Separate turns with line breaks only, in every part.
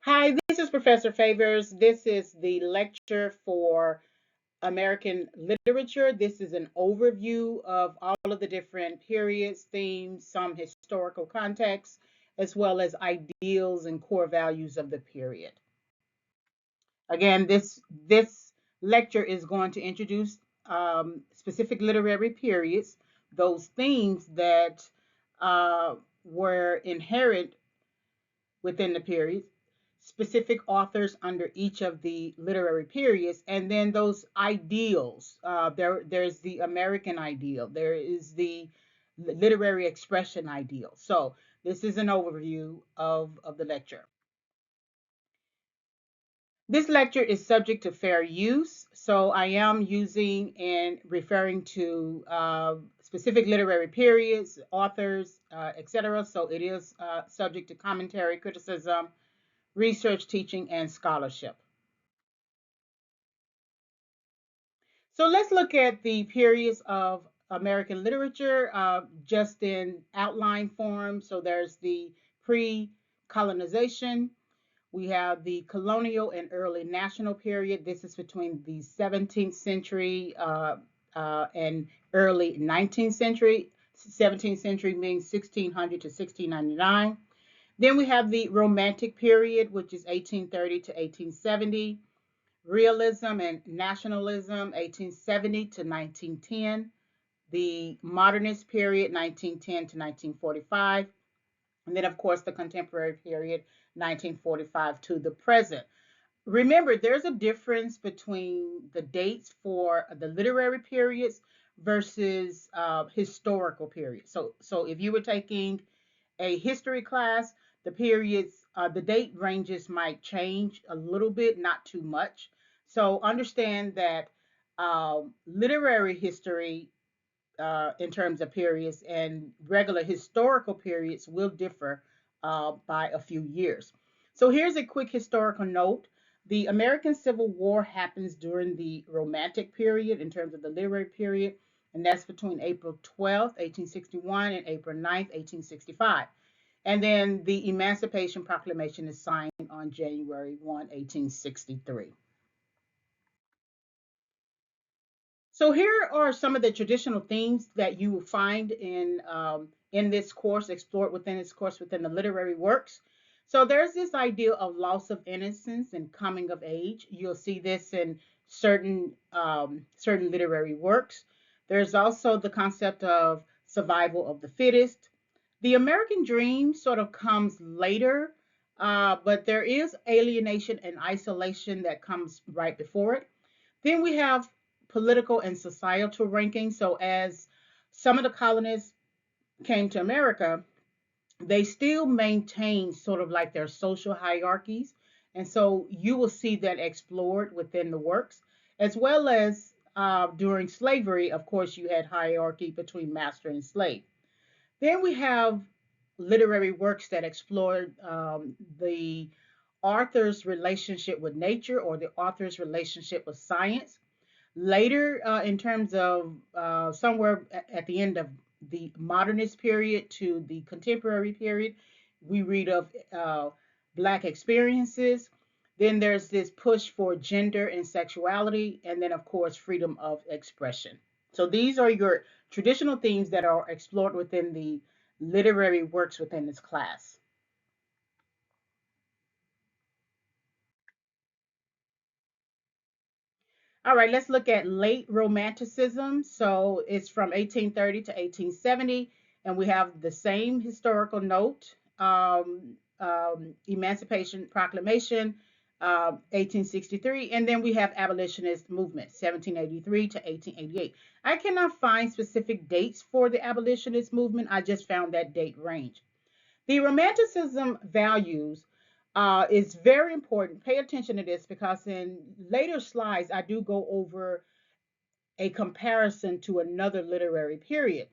Hi, this is Professor Favors. This is the lecture for American literature. This is an overview of all of the different periods, themes, some historical context, as well as ideals and core values of the period. Again, this lecture is going to introduce specific literary periods, those themes that were inherent within the periods, specific authors under each of the literary periods, and then those ideals. There's the American ideal. There is the literary expression ideal. So this is an overview of the lecture. This lecture is subject to fair use, so I am using and referring to specific literary periods, authors, etc. So it is subject to commentary, criticism, research, teaching, and scholarship. So let's look at the periods of American literature just in outline form. So there's the pre-colonization. We have the colonial and early national period. This is between the 17th century and early 19th century. 17th century means 1600 to 1699. Then we have the Romantic period, which is 1830 to 1870. Realism and Nationalism, 1870 to 1910. The Modernist period, 1910 to 1945. And then, of course, the Contemporary period, 1945 to the present. Remember, there's a difference between the dates for the literary periods versus historical periods. So if you were taking a history class, the periods, the date ranges might change a little bit, not too much. So understand that literary history, in terms of periods, and regular historical periods will differ by a few years. So here's a quick historical note. The American Civil War happens during the Romantic period in terms of the literary period, and that's between April 12th, 1861, and April 9th, 1865. And then the Emancipation Proclamation is signed on January 1, 1863. So here are some of the traditional themes that you will find in this course, explored within this course within the literary works. So there's this idea of loss of innocence and coming of age. You'll see this in certain literary works. There's also the concept of survival of the fittest. The American dream sort of comes later, but there is alienation and isolation that comes right before it. Then we have political and societal rankings. So as some of the colonists came to America, they still maintain sort of like their social hierarchies. And so you will see that explored within the works, as well as during slavery, of course, you had hierarchy between master and slave. Then we have literary works that explored the author's relationship with nature or the author's relationship with science. Later, in terms of somewhere at the end of the modernist period to the contemporary period, we read of Black experiences. Then there's this push for gender and sexuality, and then, of course, freedom of expression. So these are your traditional themes that are explored within the literary works within this class. All right, let's look at late Romanticism. So it's from 1830 to 1870, and we have the same historical note, Emancipation Proclamation, 1863, and then we have abolitionist movement, 1783 to 1888. I cannot find specific dates for the abolitionist movement. I just found that date range. The Romanticism values is very important. Pay attention to this because in later slides, I do go over a comparison to another literary period.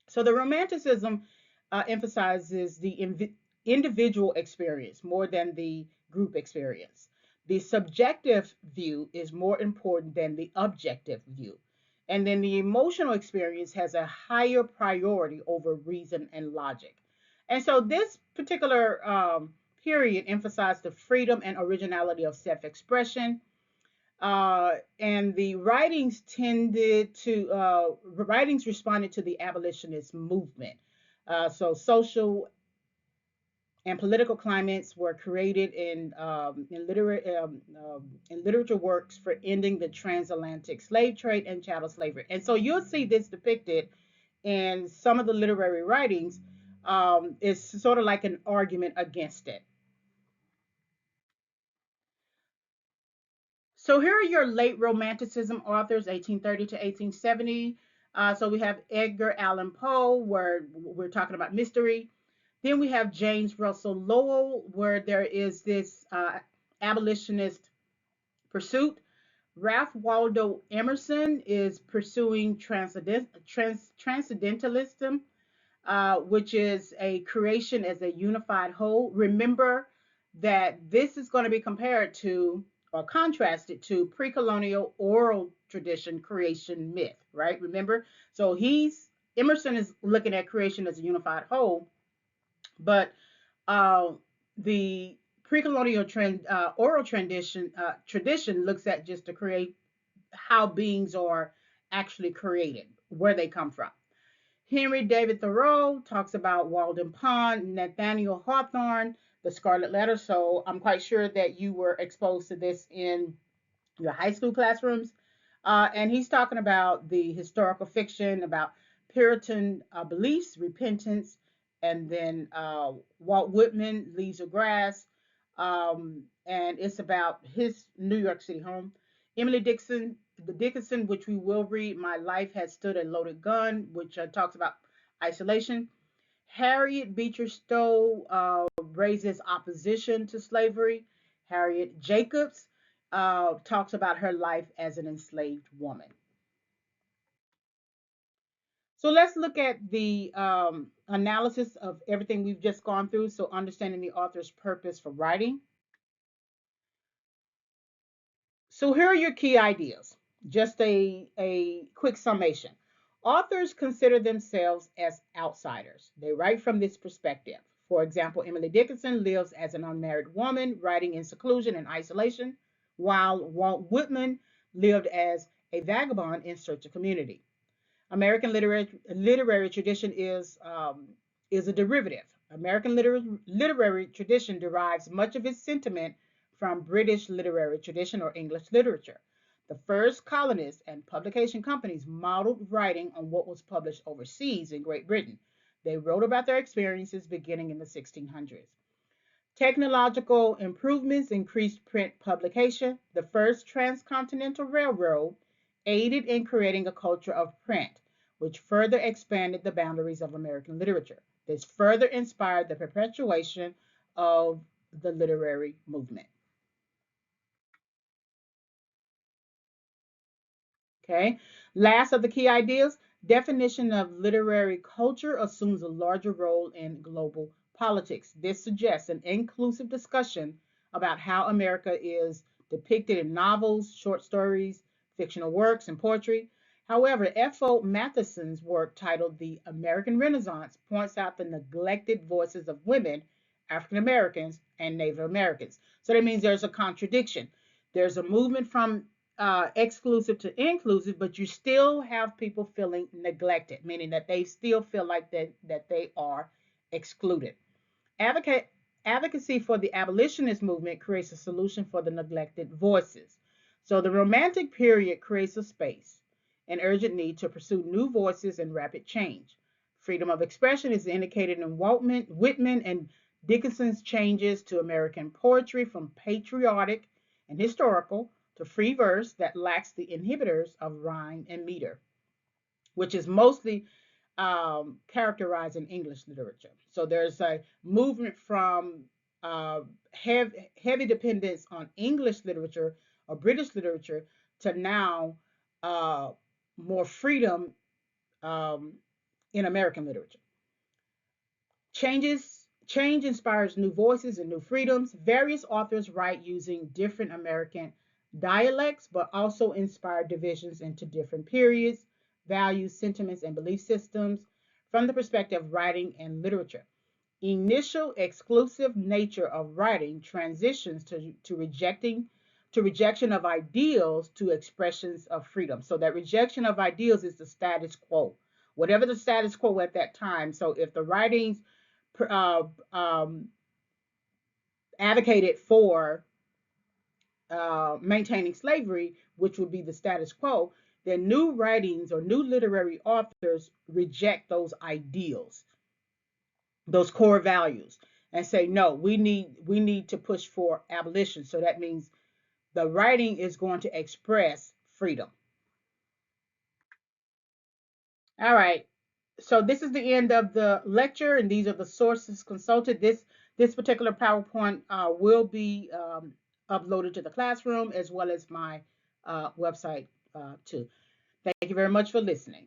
So the Romanticism emphasizes the individual experience more than the group experience. The subjective view is more important than the objective view. And then the emotional experience has a higher priority over reason and logic. And so this particular period emphasized the freedom and originality of self-expression. And the writings responded to the abolitionist movement. So social and political climates were created in literature works for ending the transatlantic slave trade and chattel slavery. And so you'll see this depicted in some of the literary writings. It's sort of like an argument against it. So here are your late Romanticism authors, 1830 to 1870. So we have Edgar Allan Poe, where we're talking about mystery. Then we have James Russell Lowell, where there is this abolitionist pursuit. Ralph Waldo Emerson is pursuing transcendentalism, which is a creation as a unified whole. Remember that this is going to be compared to or contrasted to pre-colonial oral tradition creation myth, right? Remember? So Emerson is looking at creation as a unified whole, but uh, the pre-colonial oral tradition looks at just to create how beings are actually created, where they come from. Henry David Thoreau talks about Walden Pond, Nathaniel Hawthorne, the Scarlet Letter. So I'm quite sure that you were exposed to this in your high school classrooms. And he's talking about the historical fiction about Puritan beliefs, repentance, and then Walt Whitman, Leaves of Grass, and it's about his New York City home. Emily Dickinson, which we will read, My Life Has Stood a Loaded Gun, which talks about isolation. Harriet Beecher Stowe raises opposition to slavery. Harriet Jacobs talks about her life as an enslaved woman. So let's look at the analysis of everything we've just gone through. So understanding the author's purpose for writing. So here are your key ideas. Just a quick summation. Authors consider themselves as outsiders. They write from this perspective. For example, Emily Dickinson lives as an unmarried woman, writing in seclusion and isolation, while Walt Whitman lived as a vagabond in search of community. American literary tradition is a derivative. American literary tradition derives much of its sentiment from British literary tradition or English literature. The first colonists and publication companies modeled writing on what was published overseas in Great Britain. They wrote about their experiences beginning in the 1600s. Technological improvements increased print publication. The first transcontinental railroad aided in creating a culture of print, which further expanded the boundaries of American literature. This further inspired the perpetuation of the literary movement. Okay. Last of the key ideas, definition of literary culture assumes a larger role in global politics. This suggests an inclusive discussion about how America is depicted in novels, short stories, fictional works, and poetry. However, F.O. Matheson's work titled The American Renaissance points out the neglected voices of women, African Americans, and Native Americans. So that means there's a contradiction. There's a movement from exclusive to inclusive, but you still have people feeling neglected, meaning that they still feel like that they are excluded. Advocate, Advocacy for the abolitionist movement creates a solution for the neglected voices. So the Romantic period creates a space, an urgent need to pursue new voices and rapid change. Freedom of expression is indicated in Whitman and Dickinson's changes to American poetry from patriotic and historical to free verse that lacks the inhibitors of rhyme and meter, which is mostly characterized in English literature. So there's a movement from heavy dependence on English literature or British literature to now uh, more freedom um, in American literature. Change inspires new voices and new freedoms. Various authors write using different American dialects, but also inspire divisions into different periods, values, sentiments, and belief systems from the perspective of writing and literature. initial exclusive nature of writing transitions to rejection of ideals to expressions of freedom. So that rejection of ideals is the status quo, whatever the status quo at that time. So if the writings uh, um, advocated for maintaining slavery, which would be the status quo, then new writings or new literary authors reject those ideals, those core values, and say, no, we need to push for abolition. So that means the writing is going to express freedom. All right. So this is the end of the lecture, and these are the sources consulted. This particular PowerPoint will be uploaded to the classroom as well as my website too. Thank you very much for listening.